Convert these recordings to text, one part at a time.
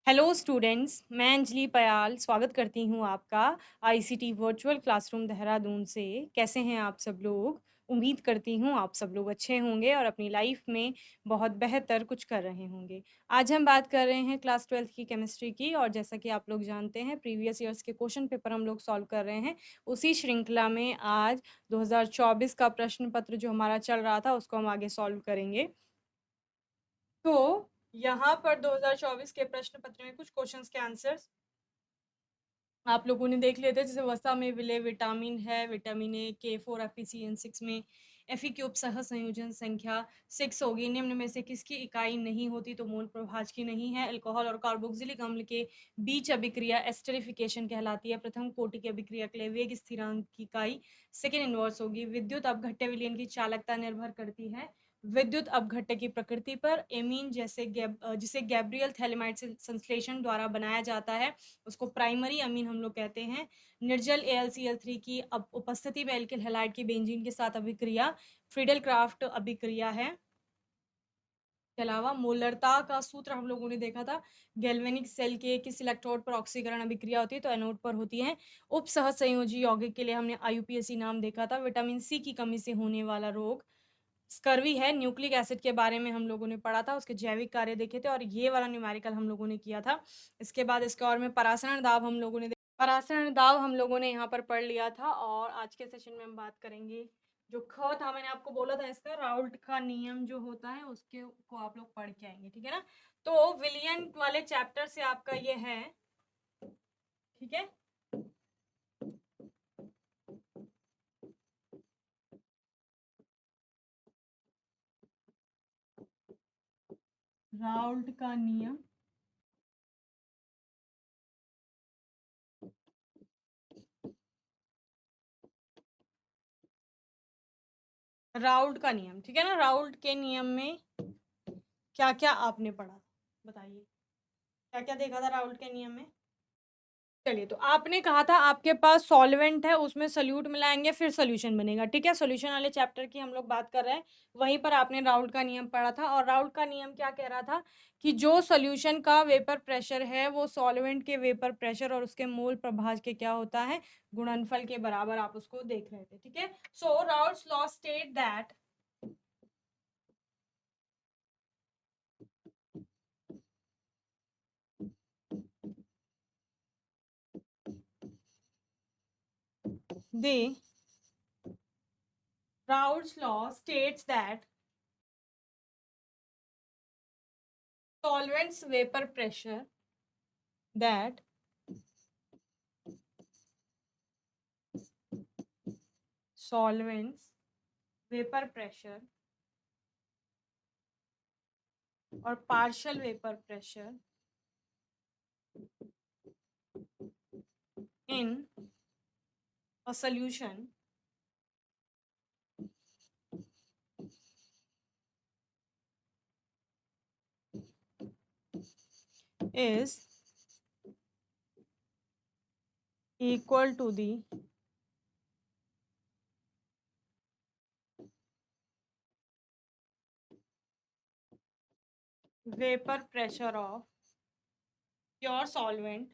Hello students, मैं अंजलि पयाल स्वागत करती हूँ आपका आईसीटी वर्चुअल क्लासरूम देहरादून से। कैसे हैं आप सब लोग? उम्मीद करती हूँ आप सब लोग अच्छे होंगे और अपनी लाइफ में बहुत बेहतर कुछ कर रहे होंगे। आज हम बात कर रहे हैं क्लास 12th की केमिस्ट्री की और जैसा कि आप लोग जानते हैं प्रीवियस ईयर्स के क्वेश्चन पेपर हम लोग सॉल्व कर रहे हैं। उसी श्रृंखला में आज 2024 का प्रश्न पत्र जो हमारा चल रहा था उसको हम आगे सॉल्व करेंगे। तो यहाँ पर 2024 के प्रश्न पत्र में कुछ क्वेश्चंस के आंसर्स आप लोगों ने देख लिए थे। जैसे वसा में विलय विटामिन है, विटामिन ए, K4 FeCN6 में Fe क्यूब सह संयोजन संख्या 6 होगी। निम्न में से किसकी इकाई नहीं होती? तो मोल प्रभाज की नहीं है। अल्कोहल और कार्बोक्सिलिक अम्ल के बीच अभिक्रिया एस्टरिफिकेशन कहलाती है। प्रथम कोटि की अभिक्रिया के लिए वेग स्थिरांक की इकाई सेकेंड इनवर्स होगी। विद्युत अपघट्य विलयन की चालकता निर्भर करती है विद्युत अपघट्य की प्रकृति पर। एमीन जिसे गैब्रियल थैलेमाइड से संश्लेषण द्वारा बनाया जाता है उसको प्राइमरी अमीन हम लोग कहते हैं। निर्जल AlCl3 की उपस्थिति में एल्किल हैलाइड की बेंजीन के साथ अभिक्रिया फ्रीडल क्राफ्ट अभिक्रिया है। के अलावा मोलरता का सूत्र हम लोगों ने देखा था। गैल्वेनिक सेल के किस इलेक्ट्रोड पर ऑक्सीकरण अभिक्रिया होती है? तो एनोड पर होती है। उप सहसंयोजी यौगिक के लिए हमने IUPAC नाम देखा था। विटामिन सी की कमी से होने वाला रोग स्कर्वी है। न्यूक्लिक एसिड के बारे में हम लोगों ने पढ़ा था, उसके जैविक कार्य देखे थे और ये वाला न्यूमेरिकल हम लोगों ने किया था। इसके बाद इसके और में परासरण दाब हम लोगों ने यहाँ पर पढ़ लिया था। और आज के सेशन में हम बात करेंगे जो ख था, मैंने आपको बोला था इसका राउल्ट का नियम जो होता है उसके को आप लोग पढ़ के आएंगे, ठीक है ना। तो विलियन वाले चैप्टर से आपका ये है, ठीक है। राउल्ट का नियम, राउल्ट का नियम, ठीक है ना। राउल्ट के नियम में क्या क्या आपने पढ़ा, बताइए क्या क्या देखा था राउल्ट के नियम में। चलिए, तो आपने कहा था आपके पास सॉल्वेंट है, उसमें सोल्यूट मिलाएंगे फिर सोल्यूशन बनेगा, ठीक है। सोल्यूशन वाले चैप्टर की हम लोग बात कर रहे हैं। वहीं पर आपने राउल्ट का नियम पढ़ा था और राउल्ट का नियम क्या कह रहा था कि जो सोल्यूशन का वेपर प्रेशर है वो सॉल्वेंट के वेपर प्रेशर और उसके मोल प्रभाज के क्या होता है, गुणनफल के बराबर, आप उसको देख रहे थे, ठीक है। So Raoult's law state that the Raoult's law states that solvents vapor pressure that solvents vapor pressure और partial vapor pressure in a solution is equal to the vapor pressure of pure solvent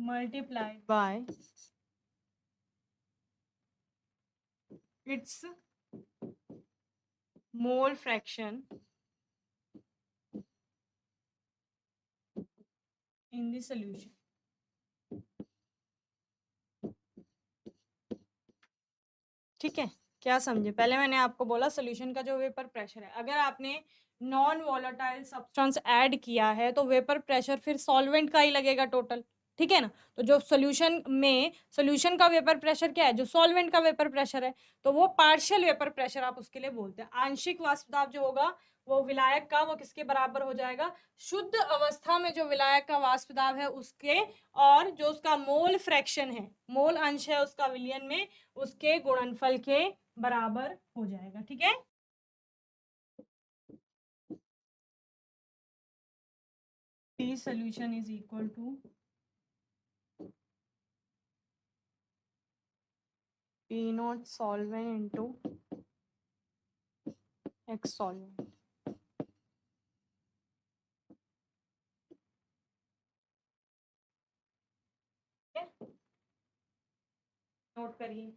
multiplied by its mole fraction in the solution। ठीक है, क्या समझे? पहले मैंने आपको बोला solution का जो वेपर प्रेशर है, अगर आपने नॉन वॉलेटाइल सब्सटेंस ऐड किया है तो वेपर प्रेशर फिर सॉल्वेंट का ही लगेगा टोटल, ठीक है ना। तो जो सोल्यूशन का वेपर प्रेशर क्या है, जो सॉल्वेंट का वेपर प्रेशर है, तो वो पार्शियल वेपर प्रेशर आप उसके लिए बोलते हैं। आंशिक वाष्प दाब जो होगा वो विलायक का, वो किसके बराबर हो जाएगा, शुद्ध अवस्था में जो विलायक का वाष्प दाब है उसके, और जो उसका मोल फ्रैक्शन है, मोल अंश है उसका विलयन में, उसके गुणनफल के बराबर हो जाएगा, ठीक है। P solution is equal to P naught solvent into X solvent. Note करिए।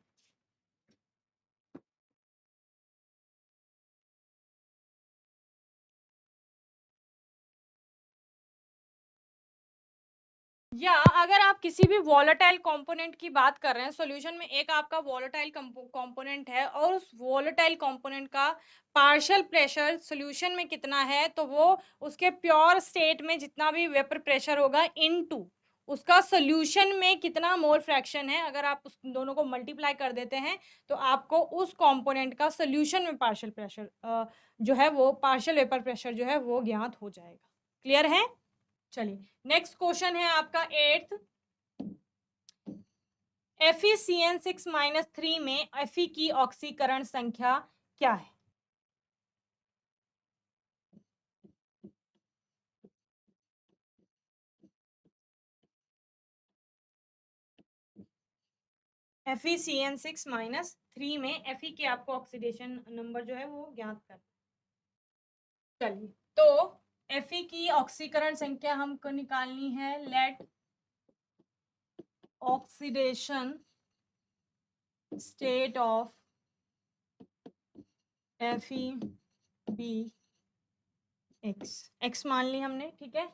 या अगर आप किसी भी वॉलेटाइल कंपोनेंट की बात कर रहे हैं सॉल्यूशन में, एक आपका वॉलेटाइल कंपोनेंट है और उस वॉलेटाइल कंपोनेंट का पार्शियल प्रेशर सॉल्यूशन में कितना है, तो वो उसके प्योर स्टेट में जितना भी वेपर प्रेशर होगा इनटू उसका सॉल्यूशन में कितना मोल फ्रैक्शन है, अगर आप उस दोनों को मल्टीप्लाई कर देते हैं तो आपको उस कंपोनेंट का सॉल्यूशन में पार्शियल प्रेशर जो है वो पार्शियल वेपर प्रेशर जो है वो ज्ञात हो जाएगा। क्लियर है? चलिए नेक्स्ट क्वेश्चन है आपका 8th। FeCN6 - 3 में Fe की ऑक्सीकरण संख्या क्या है? FeCN6 - 3 में Fe के आपको ऑक्सीडेशन नंबर जो है वो ज्ञात कर। चलिए तो Fe की ऑक्सीकरण संख्या हमको निकालनी है। Let oxidation state of Fe be X मान ली हमने, ठीक है।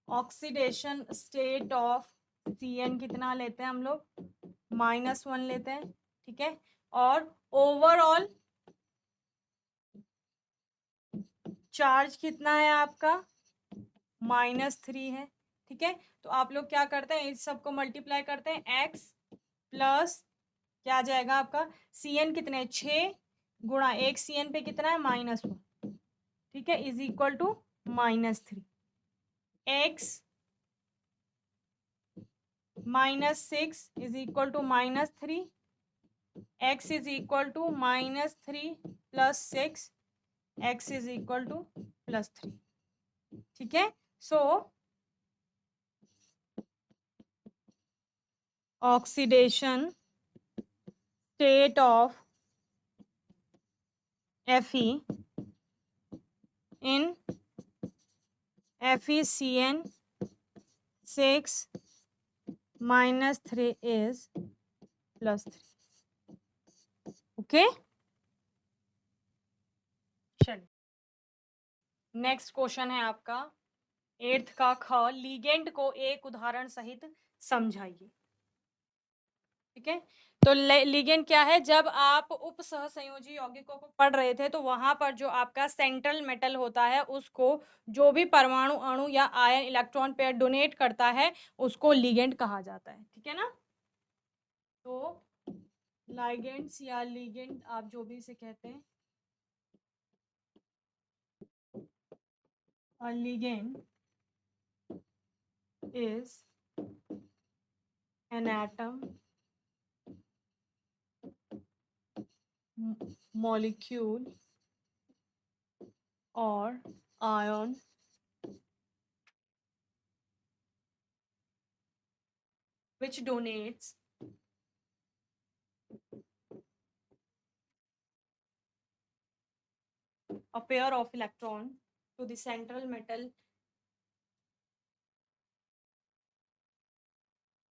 ऑक्सीडेशन स्टेट ऑफ Cn कितना लेते हैं हम लोग, -1 लेते हैं, ठीक है। और ओवरऑल चार्ज कितना है आपका, -3 है, ठीक है। तो आप लोग क्या करते हैं, इस सबको मल्टीप्लाई करते हैं, x प्लस क्या आ जाएगा आपका, Cn कितने 6 गुणा 1 Cn पे कितना है -1, ठीक है, is equal to -3 x -6 is equal to -3, x is equal to -3 plus 6, x is equal to +3, ठीक है। So oxidation state of Fe in FeCN6 - 3 is +3, okay. चलिए नेक्स्ट क्वेश्चन है आपका 8th का ख, लिगेंड को एक उदाहरण सहित समझाइए, ठीक है। तो लिगेंड क्या है, जब आप उप सहसंयोजी यौगिकों को पढ़ रहे थे तो वहां पर जो आपका सेंट्रल मेटल होता है उसको जो भी परमाणु अणु या आयन इलेक्ट्रॉन पेयर डोनेट करता है उसको लिगेंड कहा जाता है, ठीक है ना। तो लाइगेंड्स या लिगेंड आप जो भी इसे कहते हैं, और ligand is an atom molecule or ion which donates a pair of electron to the central metal,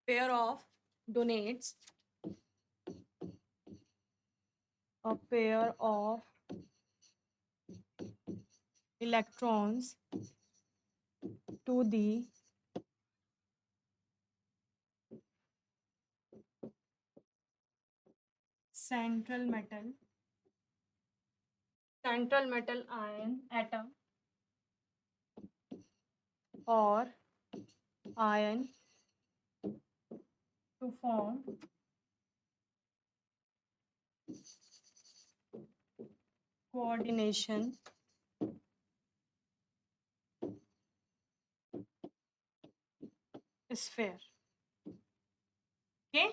pair of donates a pair of electrons to the central metal ion atom or ion to form coordination sphere, okay.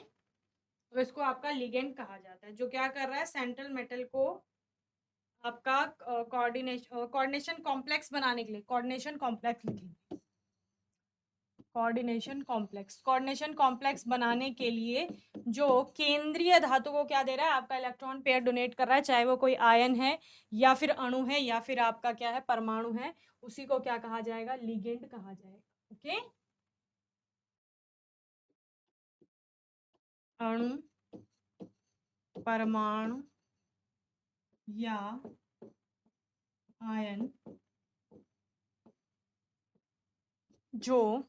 तो इसको आपका ligand कहा जाता है, जो क्या कर रहा है, सेंट्रल मेटल को आपका कोऑर्डिनेशन कॉम्प्लेक्स बनाने के लिए कोऑर्डिनेशन कॉम्प्लेक्स लिखेंगे, कोऑर्डिनेशन कॉम्प्लेक्स। कोऑर्डिनेशन कॉम्प्लेक्स बनाने के लिए जो केंद्रीय धातु को क्या दे रहा है, आपका इलेक्ट्रॉन पेयर डोनेट कर रहा है, चाहे वो कोई आयन है या फिर अणु है या फिर आपका क्या है परमाणु है, उसी को क्या कहा जाएगा, लिगेंड कहा जाएगा। ओके, अणु, परमाणु या आयन जो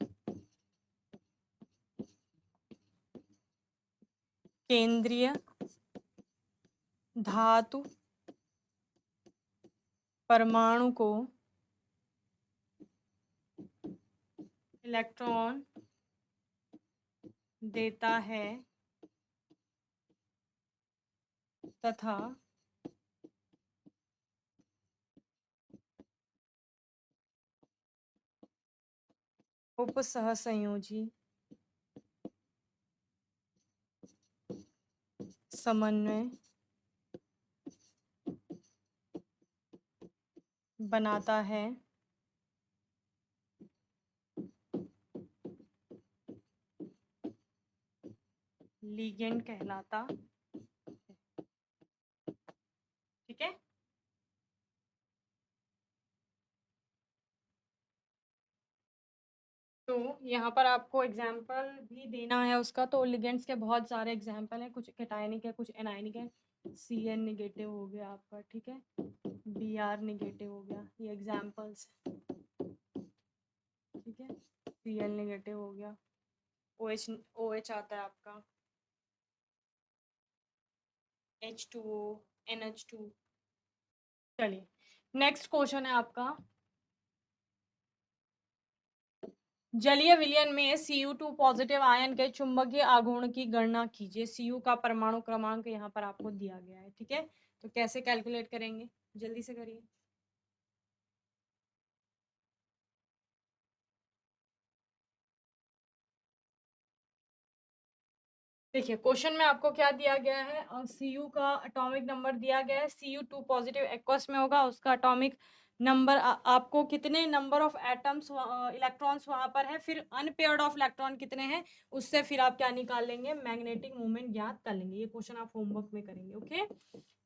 केंद्रीय धातु परमाणु को इलेक्ट्रॉन देता है तथा उपसहसंयोजी समन्वय बनाता है, लिगेंड कहलाता। ठीक है, तो यहाँ पर आपको एग्जाम्पल भी देना है उसका। तो लिगेंड्स के बहुत सारे एग्जाम्पल हैं, कुछ कैटायनिक है, कुछ एनायनिक है। CN निगेटिव हो गया आपका, ठीक है, Br निगेटिव हो गया, ये एग्जाम्पल्स। ठीक है, Cl निगेटिव हो गया, OH आता है आपका, H2O, NH2। चलिए, नेक्स्ट क्वेश्चन है आपका, जलीय विलयन में Cu2 पॉजिटिव आयन के चुंबकीय आघूर्ण की गणना कीजिए। Cu का परमाणु क्रमांक यहाँ पर आपको दिया गया है। ठीक है, तो कैसे कैलकुलेट करेंगे, जल्दी से करिए। देखिए, क्वेश्चन में आपको क्या दिया गया है, और Cu का एटॉमिक नंबर दिया गया है। Cu2 पॉजिटिव एक्वस में होगा, उसका एटॉमिक नंबर आपको कितने नंबर ऑफ एटम्स इलेक्ट्रॉन्स वहां पर है, फिर अनपेयर्ड ऑफ इलेक्ट्रॉन कितने हैं, उससे फिर आप क्या निकाल लेंगे, मैग्नेटिक मोमेंट ज्ञात कर लेंगे। ये क्वेश्चन आप होमवर्क में करेंगे। ओके,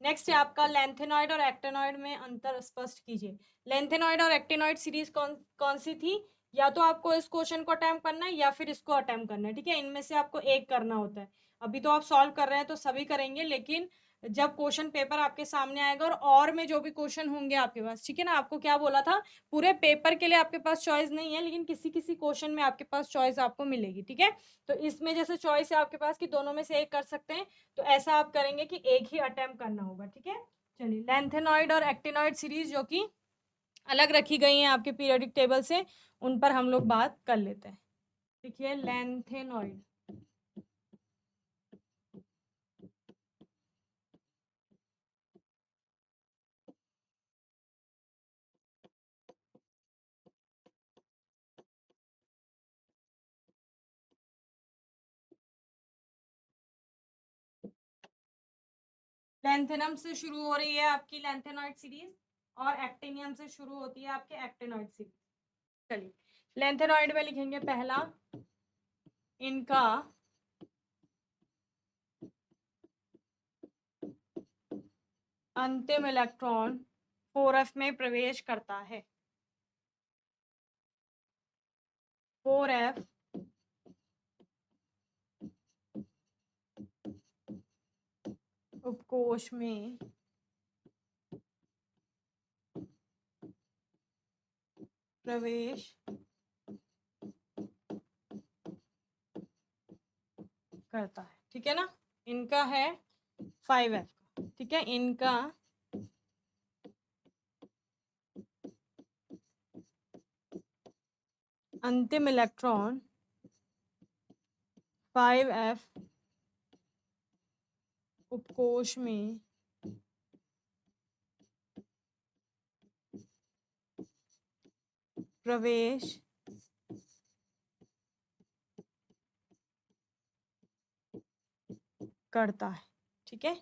नेक्स्ट है आपका लैंथेनॉइड और एक्टेनॉइड में अंतर स्पष्ट कीजिए। लैंथेनॉइड और एक्टेनॉइड सीरीज कौन कौन सी थी, या तो आपको इस क्वेश्चन को अटेम्प्ट करना है या फिर इसको अटेम्प्ट करना है। ठीक है, इनमें से आपको एक करना होता है। अभी तो आप सॉल्व कर रहे हैं तो सभी करेंगे, लेकिन जब क्वेश्चन पेपर आपके सामने आएगा और में जो भी क्वेश्चन होंगे आपके पास, ठीक है ना, आपको क्या बोला था, पूरे पेपर के लिए आपके पास चॉइस नहीं है, लेकिन किसी किसी क्वेश्चन में आपके पास चॉइस आपको मिलेगी। ठीक है, तो इसमें जैसे चॉइस है आपके पास कि दोनों में से एक कर सकते हैं, तो ऐसा आप करेंगे कि एक ही अटेम्प्ट करना होगा। ठीक है, चलिए, लैंथेनॉइड और एक्टिनॉइड सीरीज जो कि अलग रखी गई हैं आपके पीरियोडिक टेबल से, उन पर हम लोग बात कर लेते हैं। देखिए, लैंथेनॉइड, लैंथेनम से शुरू हो रही है आपकी लैंथेनॉइड सीरीज, और एक्टिनियम से शुरू होती है आपके एक्टिनॉइड सीरीज। चलिए, लैंथेनॉइड में लिखेंगे पहला, इनका अंतिम इलेक्ट्रॉन 4f में प्रवेश करता है। 4f उपकोश में प्रवेश करता है। ठीक है ना, इनका है 5f। ठीक है, इनका अंतिम इलेक्ट्रॉन 5f उपकोश में प्रवेश करता है। ठीक है,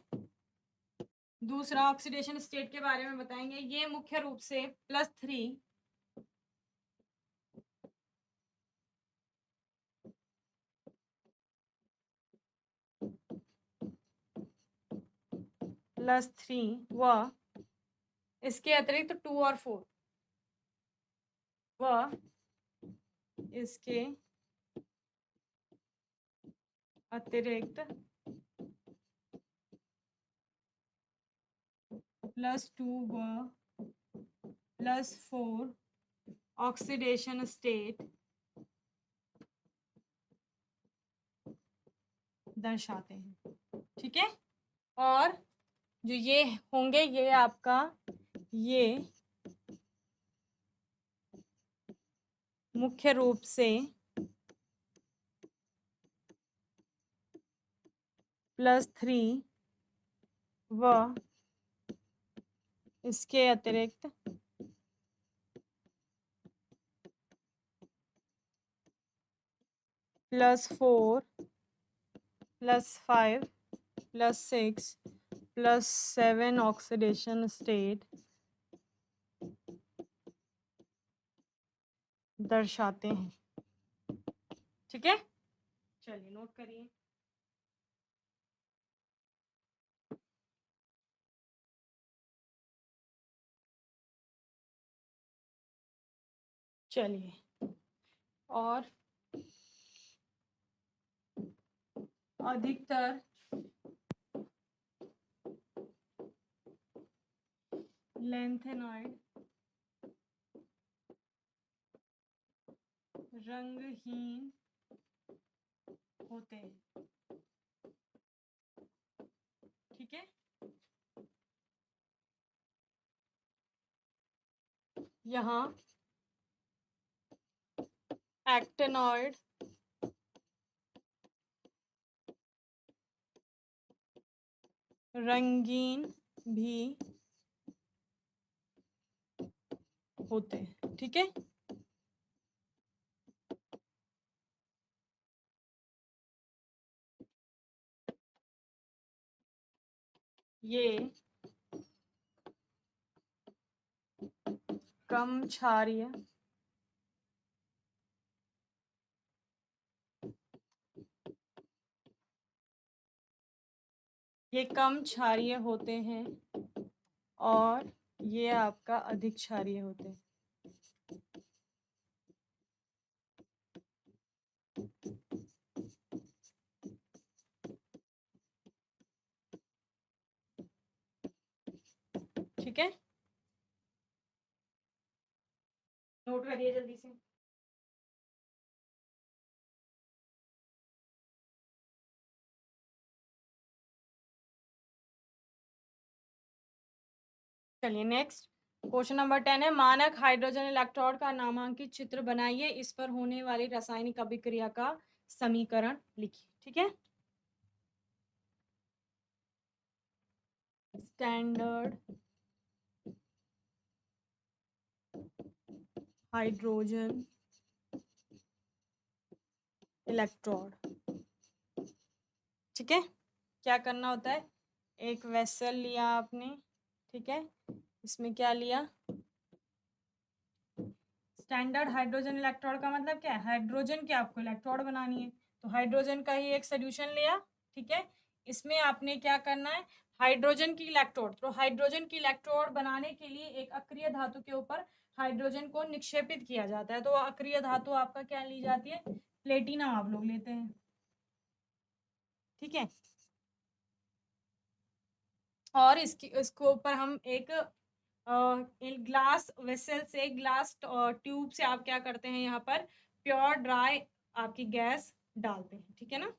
दूसरा ऑक्सीडेशन स्टेट के बारे में बताएंगे। ये मुख्य रूप से +3 +3 व इसके अतिरिक्त 2 और 4 व इसके अतिरिक्त +2 व +4 ऑक्सीडेशन स्टेट दर्शाते हैं। ठीक है, और जो ये होंगे ये आपका ये मुख्य रूप से +3 व इसके अतिरिक्त +4 +5 +6 +7 ऑक्सीडेशन स्टेट दर्शाते हैं। ठीक है, चलिए नोट करिए। चलिए, और अधिकतर लैंथेनॉइड रंगहीन होते हैं। ठीक है, यहाँ एक्टिनॉइड रंगीन भी होते हैं। ठीक है, ये कम क्षारीय होते हैं और ये आपका अधिक क्षारीय होते हैं। ठीक है, नोट करिए जल्दी से। चलिए नेक्स्ट क्वेश्चन नंबर 10 है, मानक हाइड्रोजन इलेक्ट्रोड का नामांकित चित्र बनाइए, इस पर होने वाली रासायनिक अभिक्रिया का समीकरण लिखिए। ठीक है, स्टैंडर्ड हाइड्रोजन इलेक्ट्रोड। ठीक है, क्या करना होता है, एक वेसल लिया आपने। ठीक है, इसमें क्या लिया, स्टैंडर्ड हाइड्रोजन इलेक्ट्रोड का मतलब क्या है, हाइड्रोजन की आपको इलेक्ट्रोड बनानी है, तो हाइड्रोजन का ही एक सोल्यूशन लिया। ठीक है, इसमें आपने क्या करना है, हाइड्रोजन की इलेक्ट्रोड, तो हाइड्रोजन की इलेक्ट्रोड बनाने के लिए एक अक्रिय धातु के ऊपर हाइड्रोजन को निक्षेपित किया जाता है, तो अक्रिय धातु आपका क्या ली जाती है, प्लेटिनम आप लोग लेते हैं। ठीक है, और इसको ऊपर हम एक ग्लास वेसल से, ग्लास ट्यूब से आप क्या करते हैं, यहाँ पर प्योर ड्राई आपकी गैस डालते हैं। ठीक है ना,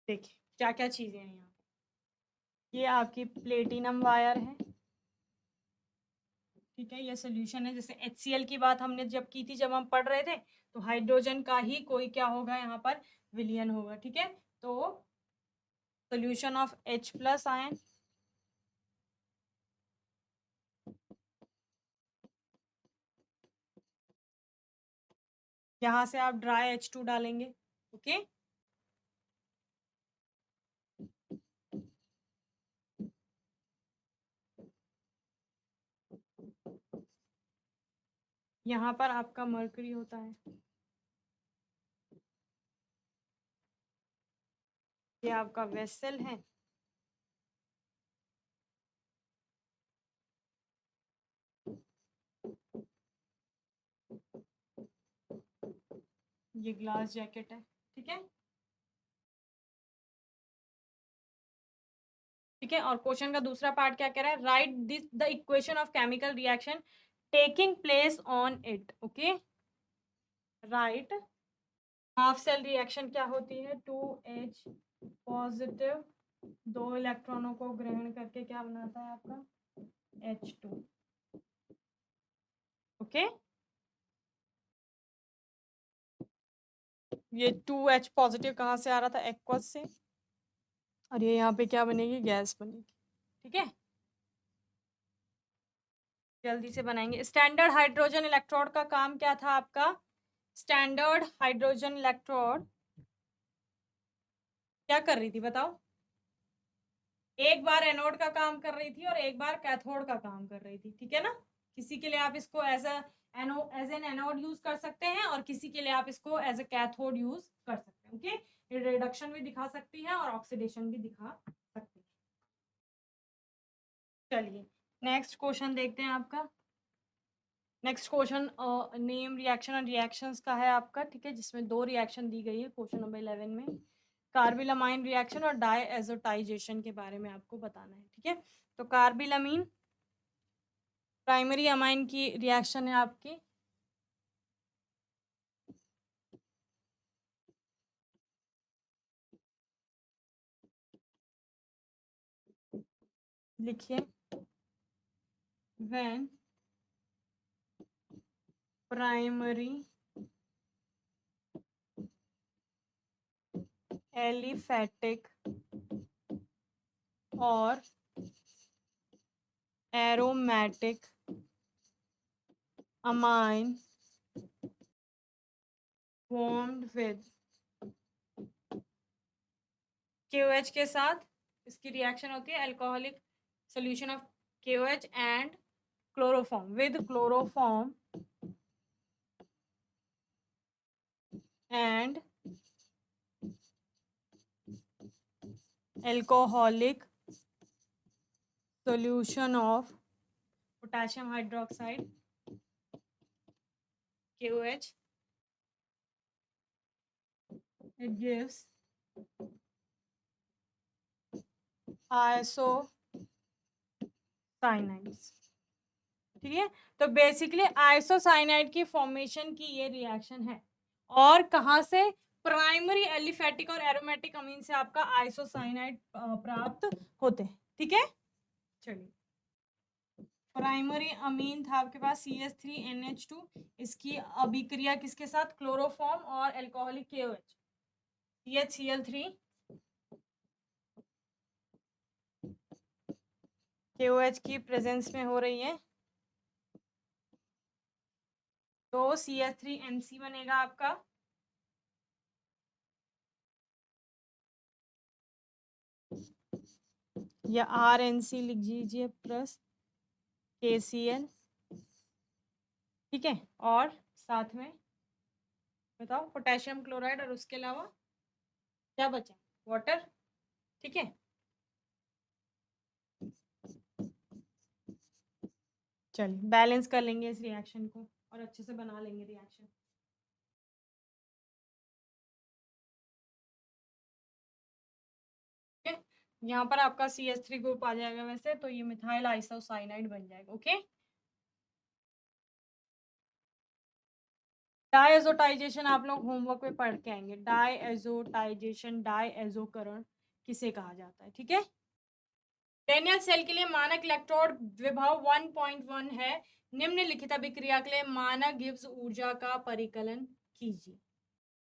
देखिए क्या क्या चीजें हैं यहाँ, ये आपकी प्लेटिनम वायर है। ठीक है, ये सोल्यूशन है, जैसे HCl की बात हमने जब की थी, जब हम पढ़ रहे थे, तो हाइड्रोजन का ही कोई क्या होगा यहाँ पर, विलियन होगा। ठीक है, तो सोल्यूशन ऑफ H+ आयन, यहाँ से आप ड्राई H2 डालेंगे। ओके, यहाँ पर आपका मर्करी होता है, ये आपका वेसल है, ये ग्लास जैकेट है, ठीक है। ठीक है, और क्वेश्चन का दूसरा पार्ट क्या कह रहा है, write this the equation of chemical reaction taking place on it. Okay, right. Half cell reaction क्या होती है, 2H पॉजिटिव 2 इलेक्ट्रॉनों को ग्रहण करके क्या बनाता है आपका H2। ओके, ये 2H पॉजिटिव कहाँ से आ रहा था, एक्वस से, और ये यहाँ पे क्या बनेगी, गैस बनेगी। ठीक है, जल्दी से बनाएंगे। स्टैंडर्ड हाइड्रोजन इलेक्ट्रोड का काम क्या था आपका, स्टैंडर्ड हाइड्रोजन इलेक्ट्रोड क्या कर रही थी बताओ, एक बार एनोड का काम कर रही थी और एक बार कैथोड का काम कर रही थी। ठीक है ना, किसी के लिए आप इसको एज एन एनोड यूज कर सकते हैं और किसी के लिए आप इसको एज ए कैथोड यूज कर सकते हैं। ओके, ये रिडक्शन भी दिखा सकती है और ऑक्सीडेशन भी दिखा सकती है। चलिए नेक्स्ट क्वेश्चन देखते हैं आपका। नेक्स्ट क्वेश्चन नेम रिएक्शन और रिएक्शंस का है आपका। ठीक है, जिसमें 2 रिएक्शन दी गई है क्वेश्चन नंबर 11 में, कार्बिलमाइन रिएक्शन और डायएजोटाइजेशन के बारे में आपको बताना है। ठीक है, तो कार्बिलमीन प्राइमरी अमाइन की रिएक्शन है आपकी, लिखिए, व्हेन प्राइमरी एलिफेटिक और aromatic amine formed with KOH के साथ, इसकी रिएक्शन होती है alcoholic solution of KOH and chloroform, with chloroform and alcoholic solution of potassium hydroxide KOH, it gives आइसोसाइनाइड्स। ठीक है, तो बेसिकली आइसोसाइनाइड की फॉर्मेशन की ये रिएक्शन है, और कहाँ से, प्राइमरी एलिफेटिक और एरोमेटिक अमीन से आपका आइसोसाइनाइड प्राप्त होते हैं। ठीक है, चलिए प्राइमरी अमीन था आपके पास CH3NH2, इसकी अभिक्रिया किसके साथ, क्लोरोफॉर्म और अल्कोहलिक KOH, CHCl3 KOH की प्रेजेंस में हो रही है, तो CH3MC बनेगा आपका, या RNC लिख दीजिए प्लस KCl। ठीक है, और साथ में बताओ पोटेशियम क्लोराइड, और उसके अलावा क्या बचा, वाटर। ठीक है, चलिए बैलेंस कर लेंगे इस रिएक्शन को और अच्छे से बना लेंगे रिएक्शन। यहाँ पर आपका CH3 ग्रुप आ जाएगा वैसे, तो ये मिथाइल आइसोसाइनाइड बन जाएगा। ओके, डायएजोटाइजेशन आप लोग होमवर्क में पढ़ के आएंगे, डायएजोटाइजेशन, डायएजोकरण किसे कहा जाता है। ठीक है, डेनियल सेल के लिए मानक इलेक्ट्रोड विभव 1.1 है, निम्नलिखित अभिक्रिया के लिए मानक गिब्स ऊर्जा का परिकलन कीजिए।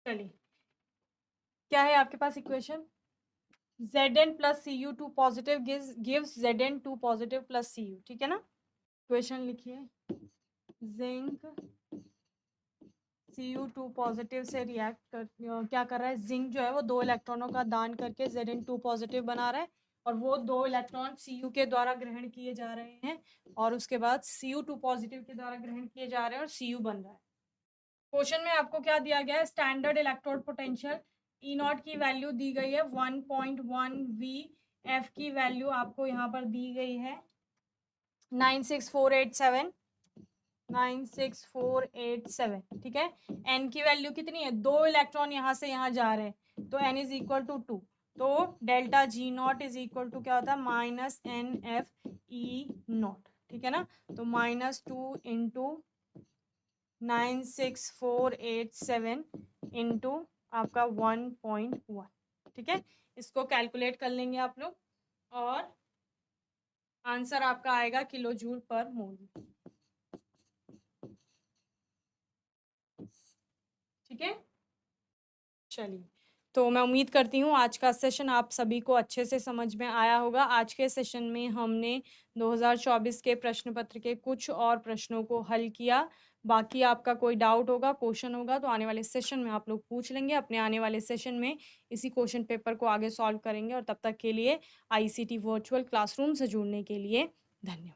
चलिए क्या है आपके पास equation, Zn plus Cu2 positive gives Zn2 positive plus Cu। ठीक है ना, इक्वेशन लिखिए, जिंक Cu2 पॉजिटिव से रिएक्ट कर क्या कर रहा है, जिंक जो है वो 2 इलेक्ट्रॉनों का दान करके Zn2 पॉजिटिव बना रहा है, और वो 2 इलेक्ट्रॉन Cu के द्वारा ग्रहण किए जा रहे हैं और उसके बाद Cu2 पॉजिटिव के द्वारा ग्रहण किए जा रहे हैं और Cu बन रहा है। क्वेश्चन में आपको क्या दिया गया है, स्टैंडर्ड इलेक्ट्रोड पोटेंशियल E0 की वैल्यू दी गई है 1.1 V, F की वैल्यू आपको यहाँ पर दी गई है 96487, 96487, ठीक है। N की वैल्यू कितनी है, 2 इलेक्ट्रॉन यहाँ से यहाँ जा रहे हैं तो N इज इक्वल टू 2, तो delta G0 is equal to क्या होता है, माइनस NFE0, ठीक है ना। तो -2 इंटू 96487 इंटू आपका 1.1, ठीक है। इसको कैलकुलेट कर लेंगे आप लोग और आंसर आपका आएगा किलो जूल पर मोल, ठीक है। चलिए, तो मैं उम्मीद करती हूँ आज का सेशन आप सभी को अच्छे से समझ में आया होगा। आज के सेशन में हमने 2024 के प्रश्न पत्र के कुछ और प्रश्नों को हल किया। बाकी आपका कोई डाउट होगा, क्वेश्चन होगा तो आने वाले सेशन में आप लोग पूछ लेंगे। अपने आने वाले सेशन में इसी क्वेश्चन पेपर को आगे सॉल्व करेंगे और तब तक के लिए आईसीटी वर्चुअल क्लासरूम से जुड़ने के लिए धन्यवाद।